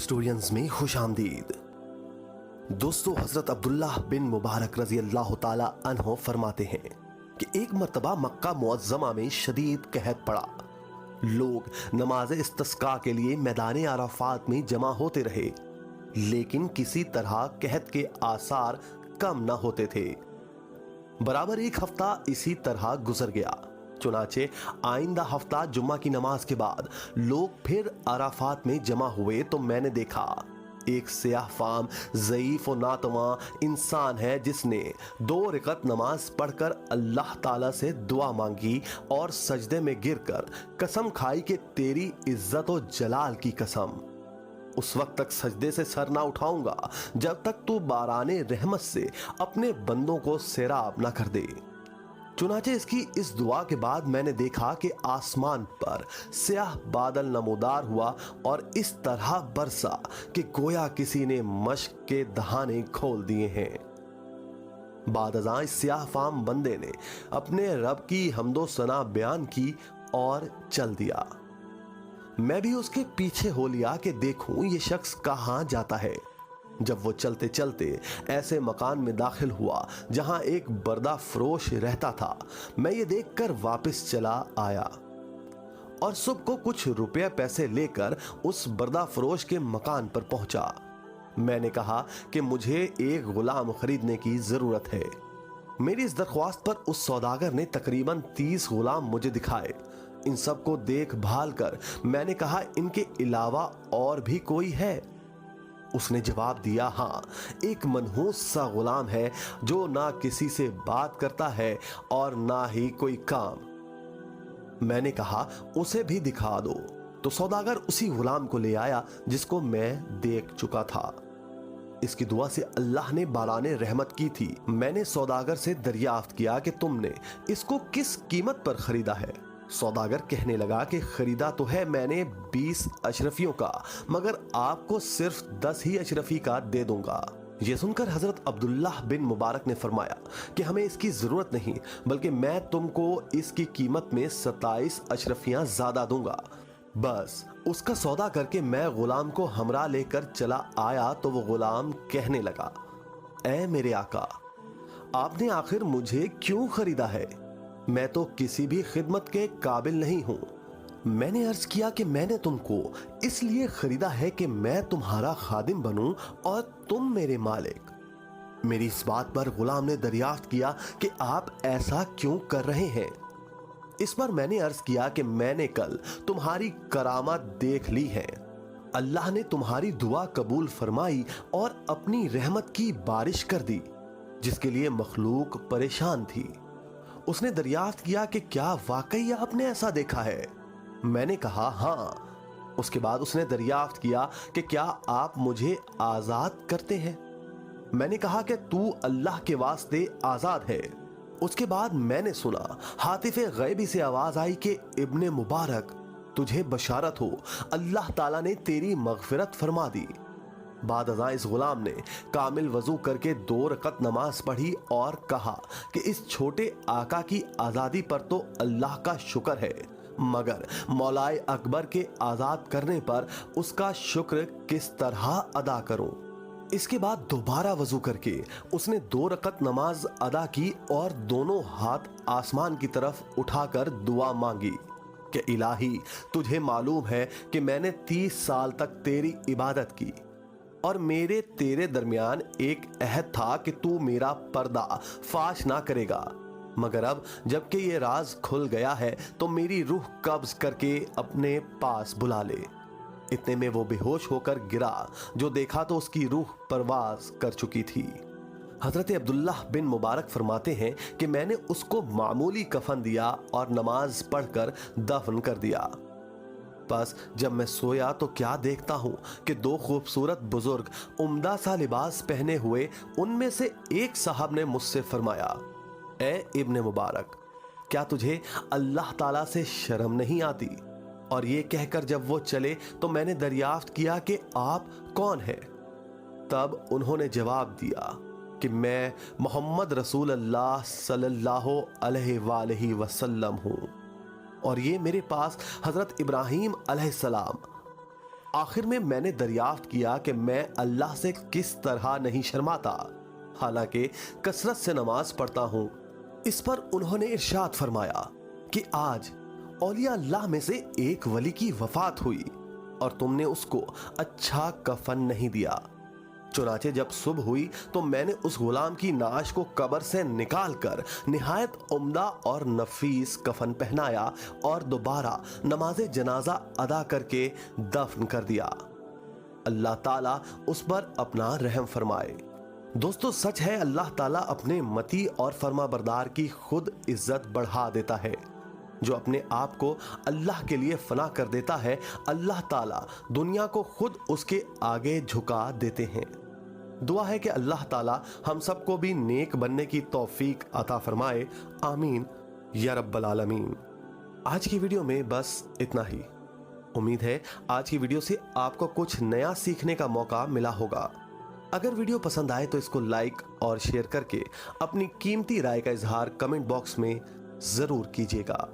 Historians में खुश आमदीद। दोस्तों, हजरत अब्दुल्ला बिन मुबारक रजी अल्लाह ताला अन्हो फरमाते हैं कि एक मर्तबा मक्का मुअज्जमा में शदीद कहत पड़ा। लोग नमाज इस्तिस्का के लिए मैदान अराफात में जमा होते रहे, लेकिन किसी तरह कहत के आसार कम न होते थे। बराबर एक हफ्ता इसी तरह गुजर गया। चुनाचे आइंदा हफ्ता जुम्मा की नमाज के बाद लोग फिर अराफात में जमा हुए तो मैंने देखा एक सियाह फाम ज़ईफ और नातवा इंसान है जिसने 2 रकअत नमाज पढ़कर अल्लाह ताला से दुआ मांगी और सजदे में गिरकर कसम खाई कि तेरी इज्जत और जलाल की कसम, उस वक्त तक सजदे से सर ना उठाऊंगा जब तक तू बाराने रहमत से अपने बंदों को सैराब ना कर दे। चुनाचे इसकी इस दुआ के बाद मैंने देखा कि आसमान पर स्याह बादल नमूदार हुआ और इस तरह बरसा कि गोया किसी ने मश्क के दहाने खोल दिए हैं। बाद अज़ां इस स्याह फाम बंदे ने अपने रब की हम्दो सना बयान की और चल दिया। मैं भी उसके पीछे हो लिया कि देखूं ये शख्स कहां जाता है। जब वो चलते चलते ऐसे मकान में दाखिल हुआ जहां एक बर्दा फरोश रहता था, मैं ये देखकर वापस चला आया और सुबह को कुछ रुपए पैसे लेकर उस बर्दा फरोश के मकान पर पहुंचा। मैंने कहा कि मुझे एक गुलाम खरीदने की जरूरत है। मेरी इस दरख्वास्त पर उस सौदागर ने तकरीबन 30 गुलाम मुझे दिखाए। इन सब को देखभाल कर मैंने कहा, इनके अलावा और भी कोई है? उसने जवाब दिया, हाँ, एक मनहूस सा गुलाम है जो ना किसी से बात करता है और ना ही कोई काम। मैंने कहा, उसे भी दिखा दो। तो सौदागर उसी गुलाम को ले आया जिसको मैं देख चुका था। इसकी दुआ से अल्लाह ने बाराने रहमत की थी। मैंने सौदागर से दरियाफ्त किया कि तुमने इसको किस कीमत पर खरीदा है। सौदागर कहने लगा कि खरीदा तो है मैंने 20 अशरफियों का, मगर आपको सिर्फ 10 ही अशरफी का दे दूंगा। ये सुनकर हजरत अब्दुल्ला बिन मुबारक ने फरमाया कि हमें इसकी जरूरत नहीं, बल्कि मैं तुमको इसकी कीमत में 27 अशरफियां ज्यादा दूंगा। बस उसका सौदा करके मैं गुलाम को हमरा लेकर चला आया तो वो गुलाम कहने लगा, ऐ मेरे आका, आपने आखिर मुझे क्यों खरीदा है? मैं तो किसी भी खिदमत के काबिल नहीं हूं। मैंने अर्ज किया कि मैंने तुमको इसलिए खरीदा है कि मैं तुम्हारा खादिम बनूं और तुम मेरे मालिक। मेरी इस बात पर गुलाम ने दरियाफ्त किया कि आप ऐसा क्यों कर रहे हैं। इस पर मैंने अर्ज किया कि मैंने कल तुम्हारी करामत देख ली है। अल्लाह ने तुम्हारी दुआ कबूल फरमाई और अपनी रहमत की बारिश कर दी, जिसके लिए मखलूक परेशान थी। उसने दरियाफ्त किया कि क्या वाकई आपने ऐसा देखा है? मैंने कहा, हाँ। उसके बाद उसने दरियाफ्त किया कि क्या आप मुझे आजाद करते हैं? मैंने कहा कि तू अल्लाह के वास्ते आजाद है। उसके बाद मैंने सुना हातिफे गैबी से आवाज आई कि इब्ने मुबारक, तुझे बशारत हो, अल्लाह ताला ने तेरी मगफिरत फरमा दी। बाद अज़ां इस गुलाम ने कामिल वजू करके 2 रकअत नमाज पढ़ी और कहा कि इस छोटे आका की आज़ादी पर तो अल्लाह का शुक्र है, मगर मौलाए अकबर के आज़ाद करने पर उसका शुक्र किस तरह अदा करूं। इसके बाद दोबारा वजू करके उसने 2 रकअत नमाज अदा की और दोनों हाथ आसमान की तरफ उठाकर दुआ मांगी कि इलाही, तुझे मालूम है कि मैंने 30 साल तक तेरी इबादत की और मेरे तेरे दरमियान एक अहद था कि तू मेरा पर्दा फाश ना करेगा, मगर अब जबकि ये राज खुल गया है तो मेरी रूह कब्ज करके अपने पास बुला ले। इतने में वो बेहोश होकर गिरा। जो देखा तो उसकी रूह परवाज कर चुकी थी। हजरत अब्दुल्ला बिन मुबारक फरमाते हैं कि मैंने उसको मामूली कफन दिया और नमाज पढ़कर दफन कर दिया। बस जब मैं सोया तो क्या देखता हूं कि 2 खूबसूरत बुजुर्ग उम्दा सा लिबास पहने हुए उनमें से एक साहब ने मुझसे फरमाया, ए इब्ने मुबारक, क्या तुझे अल्लाह ताला से शर्म नहीं आती? और ये कहकर जब वो चले तो मैंने दरियाफ्त किया कि आप कौन हैं? तब उन्होंने जवाब दिया कि मैं मोहम्मद रसूल अल्लाह सल्लल्लाहु अलैहि वसल्लम हूँ और ये मेरे पास हजरत इब्राहीम अलैहिस्सलाम आखिर में मैंने दरियाफ्त किया कि मैं अल्लाह से किस तरह नहीं शर्माता, हालांकि कसरत से नमाज पढ़ता हूं। इस पर उन्होंने इरशाद फरमाया कि आज औलिया अल्लाह में से एक वली की वफात हुई और तुमने उसको अच्छा कफन नहीं दिया। चुनाचे जब सुबह हुई तो मैंने उस गुलाम की नाश को कब्र से निकालकर निहायत उम्दा और नफीस कफन पहनाया और दोबारा नमाज जनाजा अदा करके दफन कर दिया। अल्लाह ताला उस पर अपना रहम फरमाए। दोस्तों, सच है अल्लाह ताला अपने मती और फरमाबरदार की खुद इज्जत बढ़ा देता है। जो अपने आप को अल्लाह के लिए फना कर देता है, अल्लाह ताला दुनिया को खुद उसके आगे झुका देते हैं। दुआ है कि अल्लाह ताला हम सबको भी नेक बनने की तौफीक अता फरमाए। आमीन या रब्बल आलमीन। आज की वीडियो में बस इतना ही। उम्मीद है आज की वीडियो से आपको कुछ नया सीखने का मौका मिला होगा। अगर वीडियो पसंद आए तो इसको लाइक और शेयर करके अपनी कीमती राय का इजहार कमेंट बॉक्स में जरूर कीजिएगा।